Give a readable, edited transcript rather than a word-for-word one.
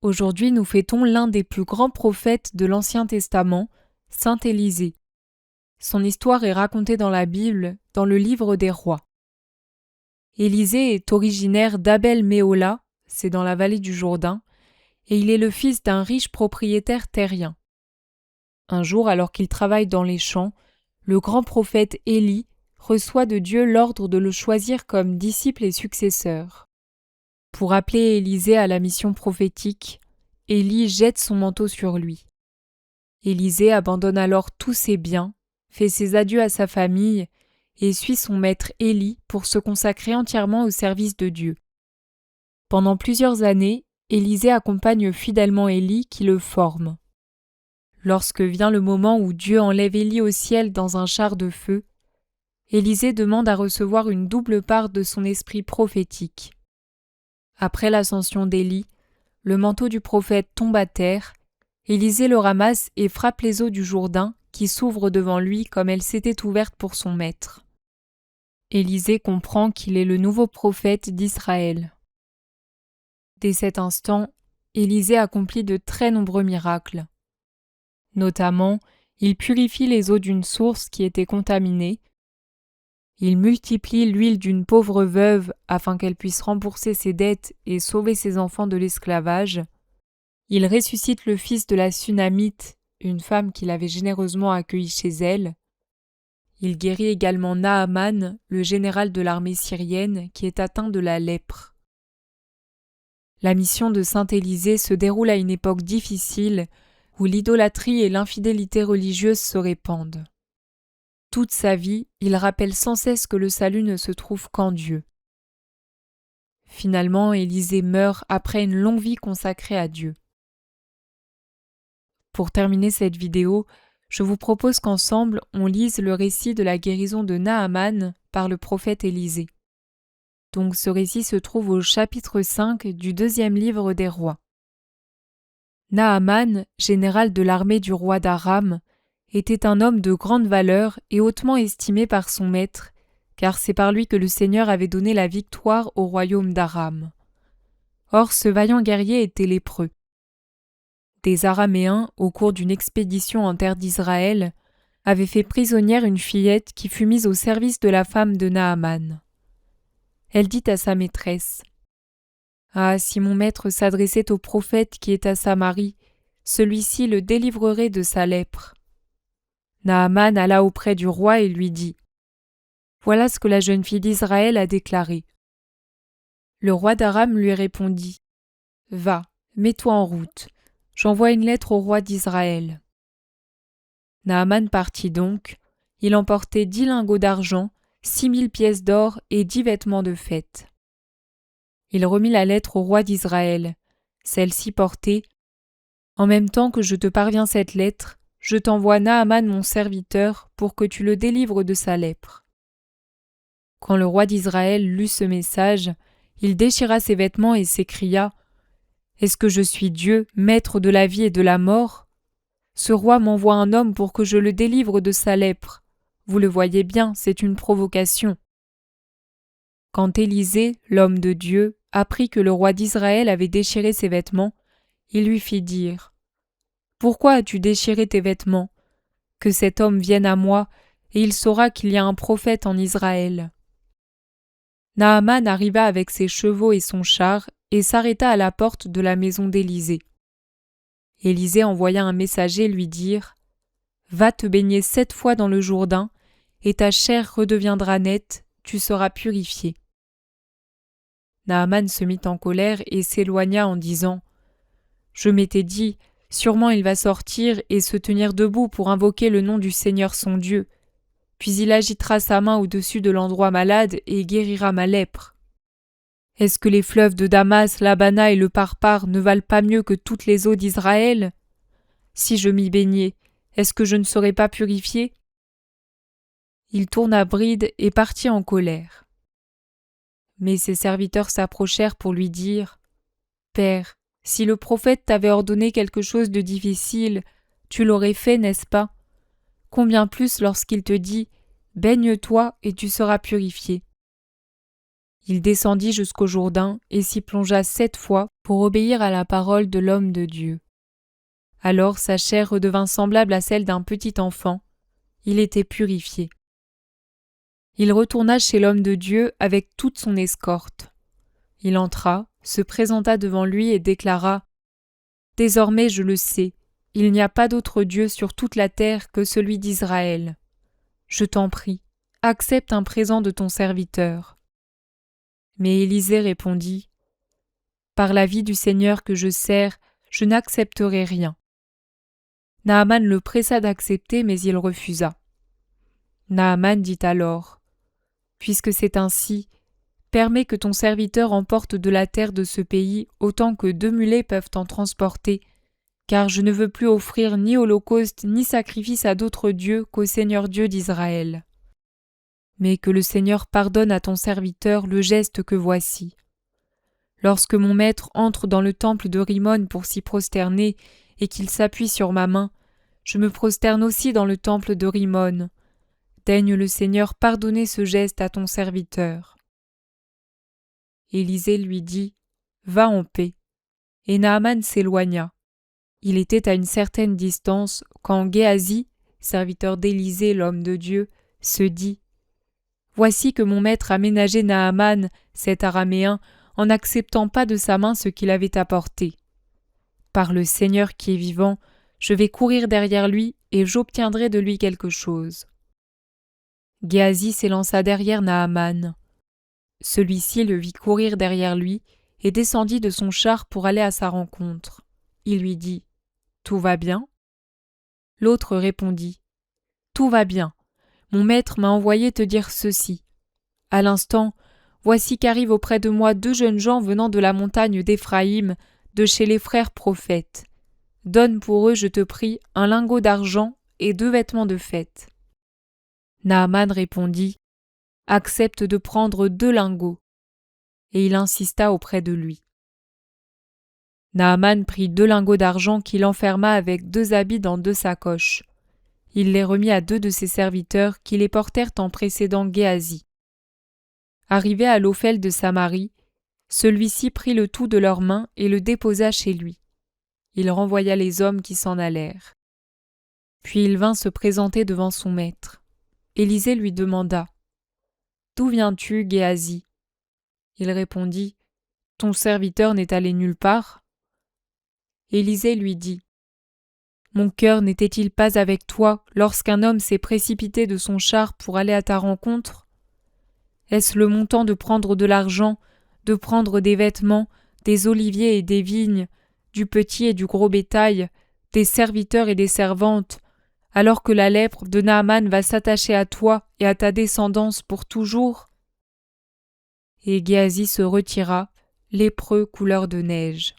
Aujourd'hui, nous fêtons l'un des plus grands prophètes de l'Ancien Testament, Saint Élisée. Son histoire est racontée dans la Bible, dans le livre des rois. Élisée est originaire d'Abel-Méhola, c'est dans la vallée du Jourdain, et il est le fils d'un riche propriétaire terrien. Un jour, alors qu'il travaille dans les champs, le grand prophète Élie reçoit de Dieu l'ordre de le choisir comme disciple et successeur. Pour appeler Élisée à la mission prophétique, Élie jette son manteau sur lui. Élisée abandonne alors tous ses biens, fait ses adieux à sa famille et suit son maître Élie pour se consacrer entièrement au service de Dieu. Pendant plusieurs années, Élisée accompagne fidèlement Élie qui le forme. Lorsque vient le moment où Dieu enlève Élie au ciel dans un char de feu, Élisée demande à recevoir une double part de son esprit prophétique. Après l'ascension d'Élie, le manteau du prophète tombe à terre, Élisée le ramasse et frappe les eaux du Jourdain qui s'ouvrent devant lui comme elles s'étaient ouvertes pour son maître. Élisée comprend qu'il est le nouveau prophète d'Israël. Dès cet instant, Élisée accomplit de très nombreux miracles. Notamment, il purifie les eaux d'une source qui était contaminée. Il multiplie l'huile d'une pauvre veuve afin qu'elle puisse rembourser ses dettes et sauver ses enfants de l'esclavage. Il ressuscite le fils de la Sunamite, une femme qu'il avait généreusement accueillie chez elle. Il guérit également Naaman, le général de l'armée syrienne qui est atteint de la lèpre. La mission de Saint Élisée se déroule à une époque difficile où l'idolâtrie et l'infidélité religieuse se répandent. Toute sa vie, il rappelle sans cesse que le salut ne se trouve qu'en Dieu. Finalement, Élisée meurt après une longue vie consacrée à Dieu. Pour terminer cette vidéo, je vous propose qu'ensemble on lise le récit de la guérison de Naaman par le prophète Élisée. Donc ce récit se trouve au chapitre 5 du 2e livre des rois. Naaman, général de l'armée du roi d'Aram, était un homme de grande valeur et hautement estimé par son maître, car c'est par lui que le Seigneur avait donné la victoire au royaume d'Aram. Or ce vaillant guerrier était lépreux. Des Araméens, au cours d'une expédition en terre d'Israël, avaient fait prisonnière une fillette qui fut mise au service de la femme de Naaman. Elle dit à sa maîtresse : « Ah, si mon maître s'adressait au prophète qui est à Samarie, celui-ci le délivrerait de sa lèpre. » Naaman alla auprès du roi et lui dit : « Voilà ce que la jeune fille d'Israël a déclaré. » Le roi d'Aram lui répondit : « Va, mets-toi en route. J'envoie une lettre au roi d'Israël. » Naaman partit donc. Il emportait 10 lingots d'argent, 6000 pièces d'or et 10 vêtements de fête. Il remit la lettre au roi d'Israël. Celle-ci portait : « En même temps que je te parviens cette lettre, je t'envoie Naaman mon serviteur pour que tu le délivres de sa lèpre. » Quand le roi d'Israël lut ce message, il déchira ses vêtements et s'écria : « Est-ce que je suis Dieu, maître de la vie et de la mort ? Ce roi m'envoie un homme pour que je le délivre de sa lèpre. Vous le voyez bien, c'est une provocation. » Quand Élisée, l'homme de Dieu, apprit que le roi d'Israël avait déchiré ses vêtements, il lui fit dire : « Pourquoi as-tu déchiré tes vêtements ? Que cet homme vienne à moi, et il saura qu'il y a un prophète en Israël. » Naaman arriva avec ses chevaux et son char et s'arrêta à la porte de la maison d'Élisée. Élisée envoya un messager lui dire : « Va te baigner 7 fois dans le Jourdain, et ta chair redeviendra nette, tu seras purifié. » Naaman se mit en colère et s'éloigna en disant : « Je m'étais dit, sûrement il va sortir et se tenir debout pour invoquer le nom du Seigneur son Dieu. Puis il agitera sa main au-dessus de l'endroit malade et guérira ma lèpre. Est-ce que les fleuves de Damas, l'Abana et le Parpar ne valent pas mieux que toutes les eaux d'Israël ? Si je m'y baignais, est-ce que je ne serais pas purifié ? » Il tourna bride et partit en colère. Mais ses serviteurs s'approchèrent pour lui dire : « Père, si le prophète t'avait ordonné quelque chose de difficile, tu l'aurais fait, n'est-ce pas ? Combien plus lorsqu'il te dit : baigne-toi et tu seras purifié. » Il descendit jusqu'au Jourdain et s'y plongea 7 fois pour obéir à la parole de l'homme de Dieu. Alors sa chair redevint semblable à celle d'un petit enfant. Il était purifié. Il retourna chez l'homme de Dieu avec toute son escorte. Il entra, se présenta devant lui et déclara « Désormais je le sais, il n'y a pas d'autre Dieu sur toute la terre que celui d'Israël. Je t'en prie, accepte un présent de ton serviteur. » Mais Élisée répondit « Par la vie du Seigneur que je sers, je n'accepterai rien. » Naaman le pressa d'accepter, mais il refusa. Naaman dit alors « Puisque c'est ainsi, permets que ton serviteur emporte de la terre de ce pays autant que 2 mulets peuvent en transporter, car je ne veux plus offrir ni holocauste ni sacrifice à d'autres dieux qu'au Seigneur Dieu d'Israël. Mais que le Seigneur pardonne à ton serviteur le geste que voici. Lorsque mon maître entre dans le temple de Rimon pour s'y prosterner et qu'il s'appuie sur ma main, je me prosterne aussi dans le temple de Rimon. Daigne le Seigneur pardonner ce geste à ton serviteur. » Élisée lui dit « Va en paix. » Et Naaman s'éloigna. Il était à une certaine distance quand Géasi, serviteur d'Élisée, l'homme de Dieu, se dit « Voici que mon maître a ménagé Naaman, cet Araméen, en n'acceptant pas de sa main ce qu'il avait apporté. Par le Seigneur qui est vivant, je vais courir derrière lui et j'obtiendrai de lui quelque chose. » Géasi s'élança derrière Naaman. Celui-ci le vit courir derrière lui et descendit de son char pour aller à sa rencontre. Il lui dit « Tout va bien ?» L'autre répondit « Tout va bien. Mon maître m'a envoyé te dire ceci. À l'instant, voici qu'arrivent auprès de moi 2 jeunes gens venant de la montagne d'Éphraïm, de chez les frères prophètes. Donne pour eux, je te prie, un lingot d'argent et 2 vêtements de fête. » Naaman répondit « Accepte de prendre 2 lingots. » Et il insista auprès de lui. Naaman prit 2 lingots d'argent qu'il enferma avec 2 habits dans 2 sacoches. Il les remit à 2 de ses serviteurs qui les portèrent en précédant Géasi. Arrivé à l'Ophel de Samarie, celui-ci prit le tout de leurs mains et le déposa chez lui. Il renvoya les hommes qui s'en allèrent. Puis il vint se présenter devant son maître. Élisée lui demanda « D'où viens-tu, Géasi ?» Il répondit « Ton serviteur n'est allé nulle part. » Élisée lui dit « Mon cœur n'était-il pas avec toi lorsqu'un homme s'est précipité de son char pour aller à ta rencontre ? Est-ce le montant de prendre de l'argent, de prendre des vêtements, des oliviers et des vignes, du petit et du gros bétail, des serviteurs et des servantes, alors que la lèpre de Naaman va s'attacher à toi et à ta descendance pour toujours ?» Et Géasi se retira, lépreux couleur de neige.